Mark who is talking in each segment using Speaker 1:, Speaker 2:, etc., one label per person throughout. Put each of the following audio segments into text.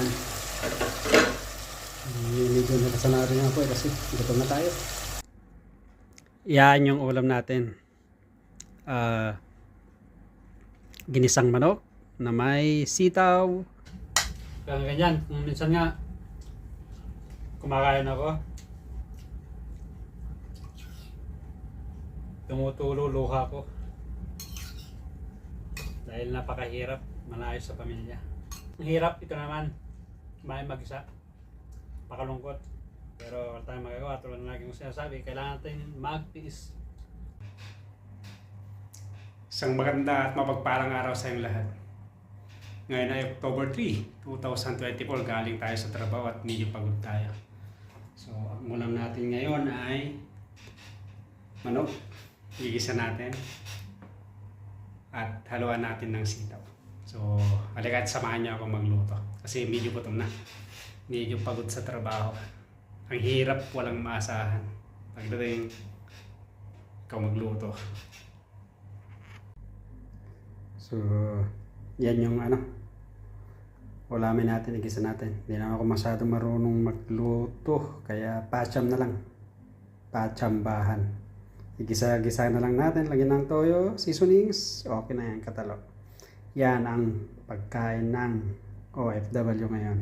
Speaker 1: Yan. Medyo nakasana rin ako kasi gutom na tayo. Yan yung ulam natin. Ginisang manok na may sitaw. Ganyan. Minsan nga kumakain ako. Tumutulo luha ko. Dahil napakahirap malayo sa pamilya. Ang hirap ito naman. May mag-isa. Pakalungkot. Pero wala tayong magagawa. Tulad na lagi kong sinasabi, kailangan natin magtiis. Isang maganda at mapagpalang araw sa inyong lahat. Ngayon ay October 3, 2024. Galing tayo sa trabaho at medyo pagod tayo. So, ang ulam natin ngayon ay manok. Gigisa natin. At haluan natin ng sitaw. So, halika at samahan niyo ako magluto. Kasi medyo gutom na. Medyo pagod sa trabaho. Ang hirap, walang maasahan. Pagdating ikaw magluto. So, yan yung ulamin natin, igisa natin. Hindi naman ako masyadong marunong magluto. Kaya pacham na lang. Pachambahan. Igisa-gisa na lang natin. Lagyan ng toyo, seasonings. Okay na yan, katalo. Yan ang pagkain ng OFW ngayon.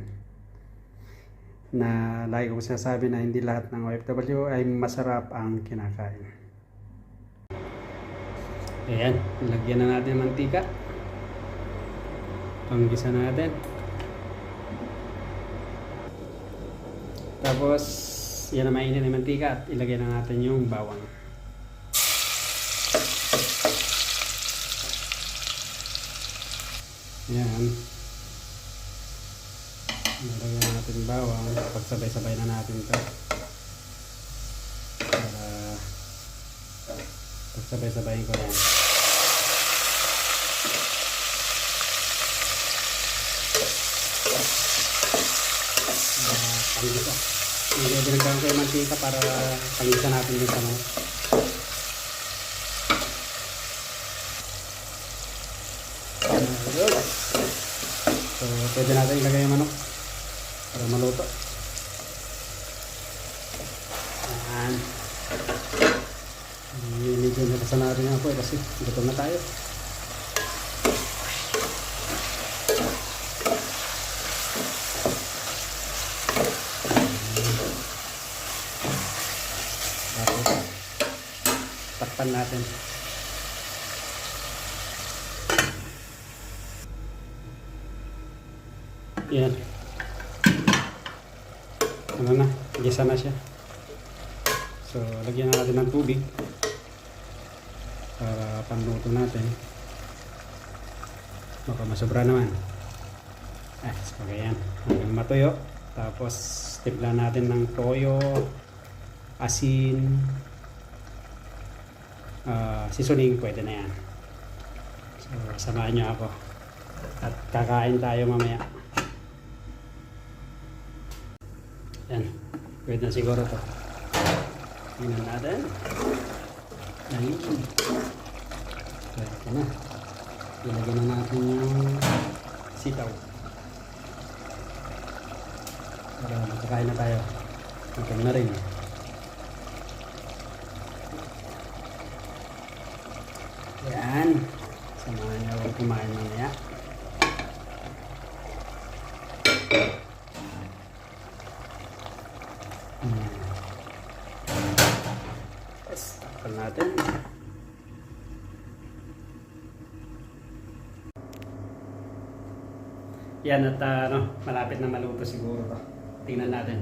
Speaker 1: Na lagi ko sinasabi na hindi lahat ng OFW ay masarap ang kinakain. Ayan, lagyan na natin ng mantika. Panggisa natin. Tapos, yan na mainit ng mantika at ilagay na natin yung bawang. Ayan. Nalagyan natin bawang. Pagsabay-sabay na natin ito. Para pagsabay-sabayin ko yan. Panggisa. Dinagdagan ko yung mantika para panggisa natin yung sama. So, pwede natin ilagay yung manok para maluto. Ayan. Medyo nakasana rin ako kasi gutom na tayo. Tapos, takpan natin. Yan. Gisa na siya. So, lagyan na natin ng tubig para panluto natin. Baka masobra naman. Okay yan. Hanggang matuyo. Tapos, timpla natin ng toyo, asin, seasoning, pwede na yan. So, samahan nyo ako. At kakain tayo mamaya. Yan. Pwede na siguro to. Tingnan natin. Ayun. Pwede na. Ilagyan na natin yung sitaw. Para magkakain na tayo. Magkakain na rin. Yan. Samahan niyo ako kumain mamaya. Yes, takpan natin. Yan at malapit na maluto siguro to. Tingnan natin.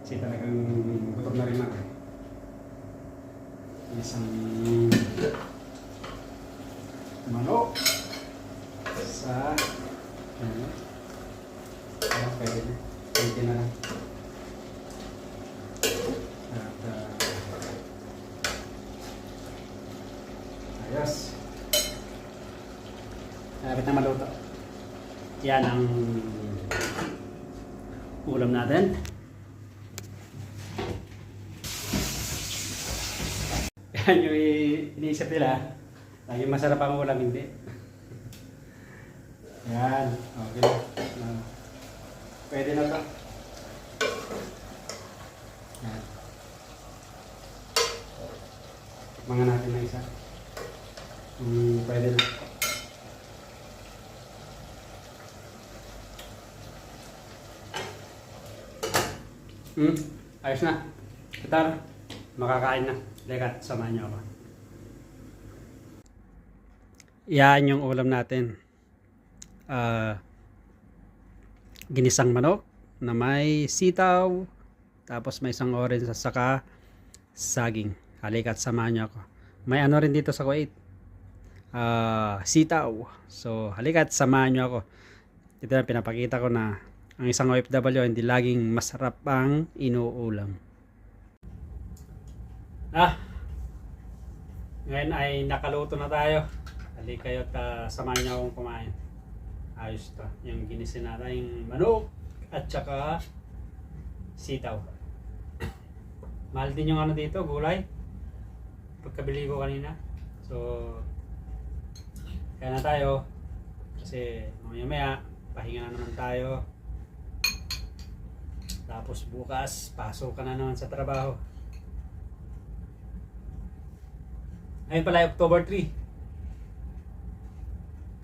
Speaker 1: Kasi talagang gutom na rin ako. Isang manok sa pwede na. Pwede na lang. At ayos. Malapit na maluto. Yan ang ulam natin. Yan yung iniisip nila. Laging masarap ang ulam, hindi. Yan. Okay. Pwede na to. Yan. Tikman natin na isa. Pwede na. Ayos na. Tara, makakain na. Lekat, samahan niyo ako. Yan yung ulam natin. Ginisang manok na may sitaw, tapos may isang orange at saka saging. Halika at samahan niyo ako. May ano rin dito sa Kuwait, sitaw. So halika at samahan niyo ako. Ito na pinapakita ko na ang isang OFW hindi laging masarap ang inuulam. Ngayon ay nakaluto na tayo. Halika kayo at samahan niyo akong kumain. Ayos to. Yung ginisin natin yung manok at saka sitaw. Mahal din yung ano dito, gulay. Pagkabili ko kanina. So, kaya na tayo. Kasi mamaya pahinga na naman tayo. Tapos bukas, pasok ka na naman sa trabaho. Ngayon pala October 3.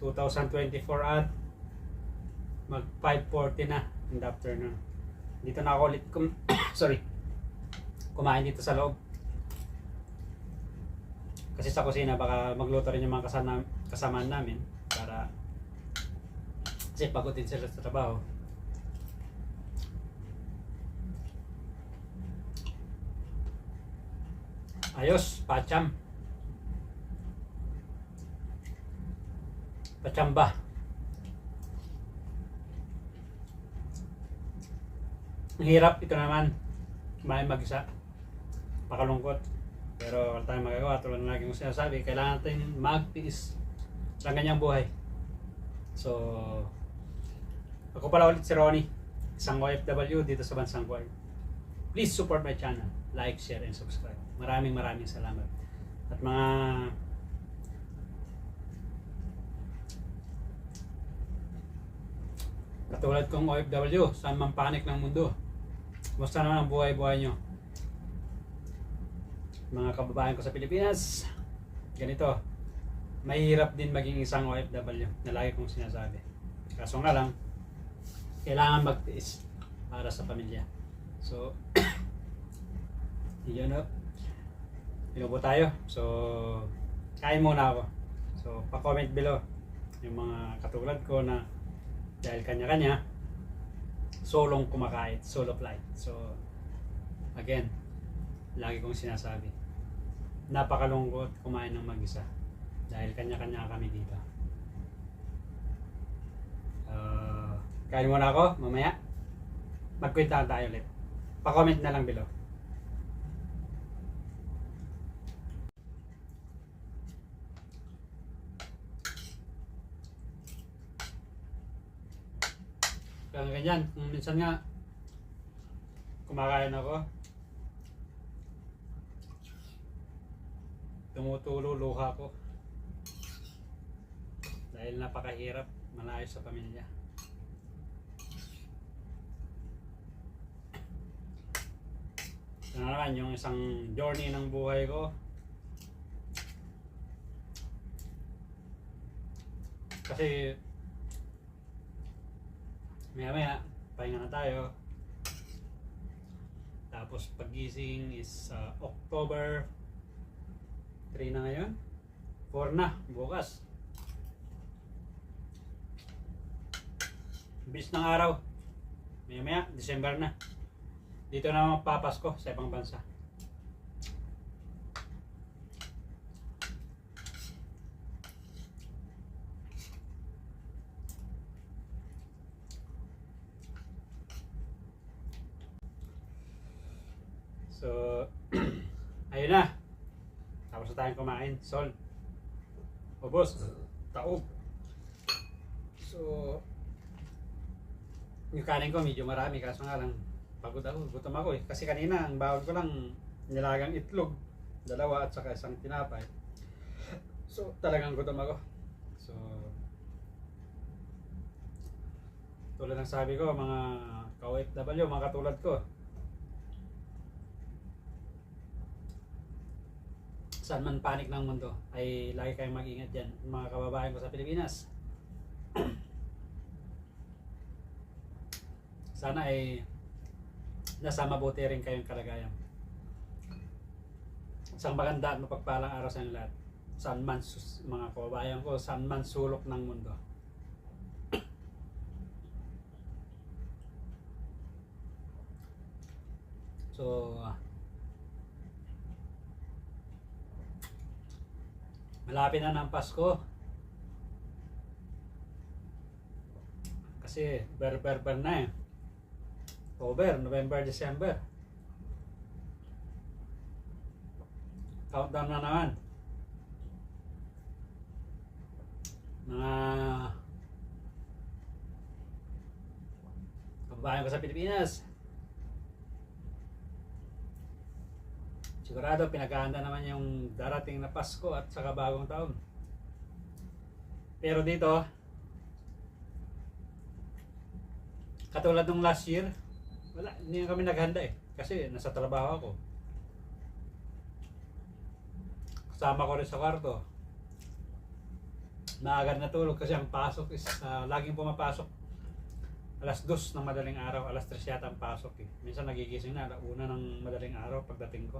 Speaker 1: 2024 at mag 5:40 na in the afternoon. Dito na ako ulit kumain dito sa loob. Kasi sa kusina baka magluto rin yung mga kasamaan namin para kasi pagod din sila sa trabaho. Ayos, pachamba. Ang hirap ito naman. Kumain mag-isa. Pakalungkot. Pero wala tayong magagawa. Tulad na lagi kong sinasabi, kailangan natin magtiis sa ganyang buhay. So, ako pala ulit si Ronnie, isang OFW dito sa bansang Kuwait. Please support my channel. Like, share, and subscribe. Maraming salamat. At mga katulad kong OFW, saan man panik ng mundo. Kumusta naman ang buhay-buhay nyo? Mga kababayan ko sa Pilipinas, ganito, mahirap din maging isang OFW na lagi kong sinasabi. Kaso nga lang, kailangan magtiis para sa pamilya. So, yun o. Inubo tayo. So, kain muna ako. So, pa-comment below yung mga katulad ko na dahil kanya-kanya solong kumakain, solo flight. So again, lagi kong sinasabi, napakalungkot kumain ng mag-isa dahil kanya-kanya kami dito. Kain muna ako, mamaya magkwentaan tayo ulit. Pa-comment na lang below. Kaya ganyan, minsan nga kumakain ako, tumutulo luha ko dahil napakahirap malayo sa pamilya. Ito na naman yung isang journey ng buhay ko. Kasi maya pahinga na tayo. Tapos pagising is October 3 na ngayon. 4 na bukas. Bilis ng araw. Maya December na. Dito na magpapasko sa ibang bansa. So, ayun na. Tapos na tayong kumain. Sol. Ubos. Taob. So, yung kanin ko medyo marami. Kaso nga lang, pagod ako. Gutom ako eh. Kasi kanina, ang bawal ko lang nilagang itlog. 2 at saka isang tinapay. So, talagang gutom ako. So, tulad ng sabi ko, mga ka-OFW, mga katulad ko, saan man panik ng mundo, ay lagi kayong mag-ingat dyan, mga kababayan ko sa Pilipinas. Sana ay nasa mabuti rin kayong kalagayan. Isang maganda at mapagpalang araw sa inyo lahat. Saan man, mga kababayan ko, saan man sulok ng mundo. So, malapit na ng Pasko. Kasi ber na eh. October, November, December. Countdown na naman. Mga kababayan ko sa Pilipinas, sigurado pinag-aanda naman yung darating na Pasko at saka bagong taon. Pero dito, katulad nung last year, wala, hindi kami naghanda eh. Kasi nasa trabaho ako. Kasama ko rin sa kwarto. Maaga natulog kasi ang pasok is laging pumapasok. Alas 2 ng madaling araw, alas 3 yata ang pasok eh. Minsan nagigising na, 1 ng madaling araw pagdating ko.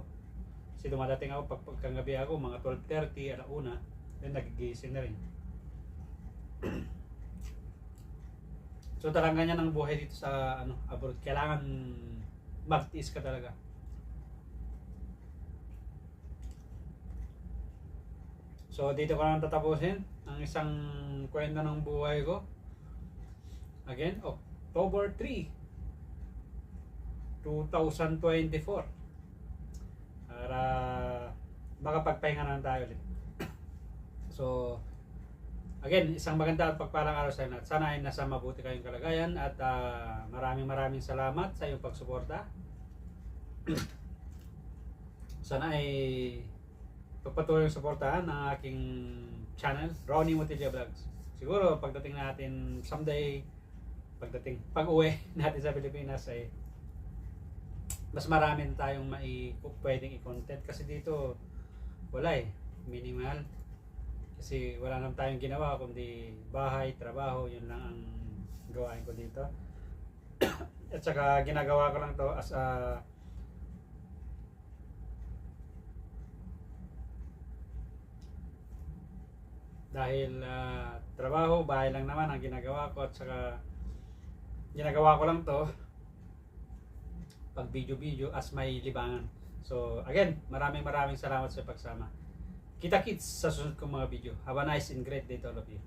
Speaker 1: Kasi dumadating ako pagkagabi ako, mga 12:30, 1, then nagigising na rin. So talagang ganyan ang buhay dito sa abroad. Kailangan magtiis ka talaga. So dito ko lang tatapusin ang isang kwento ng buhay ko. Again, October 3, 2024. Para makapagpahinga na tayo ulit. So again, isang maganda at pagpalang araw sa inyo. Sana ay nasa mabuti kayong kalagayan at maraming salamat sa iyong pagsuporta. Sana ay pagpatuloy yung suportahan ng aking channel, Ronnie Motilla Vlogs. Siguro pagdating natin someday, pag-uwi natin sa Pilipinas ay mas marami tayong pwedeng i-content kasi dito wala eh, minimal. Kasi wala naman tayong ginawa kundi bahay, trabaho, yun lang ang gawain ko dito. At saka ginagawa ko lang to as a dahil trabaho, bahay lang naman ang ginagawa ko, at saka ginagawa ko lang to pag video as may libangan. So again, maraming salamat sa pagsama. Kita-kits sa susunod kong mga video. Have a nice and great day to all of you.